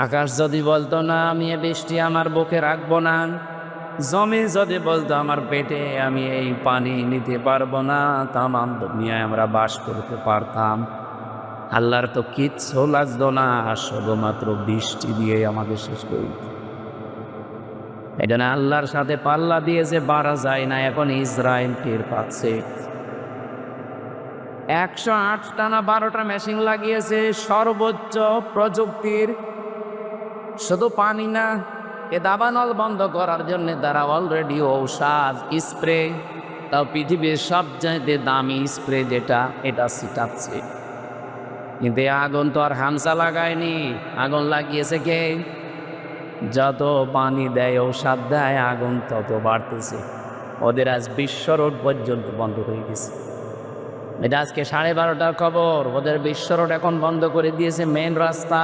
আকাশ যদি বলতো না আমি এ বৃষ্টি আমার বুকে রাখবো না, জমি যদি বলতো আমার পেটে আমি এই পানি নিতে পারবো না, তামাম দুনিয়ায় আমরা বাস করতে পারতাম। আল্লাহর তো কিচ্ছু লাগতো না, শুধুমাত্র বৃষ্টি দিয়ে আমাকে শেষ করে দিত। এই জন্য আল্লাহর সাথে পাল্লা দিয়ে যে বাড়া যায় না, এখন ইসরায়েল টের পাচ্ছে। 108 টানা 12টা মেশিন লাগিয়েছে, সর্বোচ্চ প্রযুক্তির। শুধু পানি না, এ দাবানল বন্ধ করার জন্য তারা অলরেডি ঔষধ স্প্রে, তাও পৃথিবীর সবচাইতে দামি স্প্রে যেটা, এটা ছিটাচ্ছে। কিন্তু এই আগুন তো আর হামসা লাগায়নি, আগুন লাগিয়েছে কে? যত পানি দেয় ঔষধ দেয় আগুন তত বাড়তেছে। ওদের আজ বিশ্ব রোড পর্যন্ত বন্ধ হয়ে গেছে। এটা আজকে 12:30টার খবর। ওদের বিশ্ব রোড এখন বন্ধ করে দিয়েছে, মেন রাস্তা।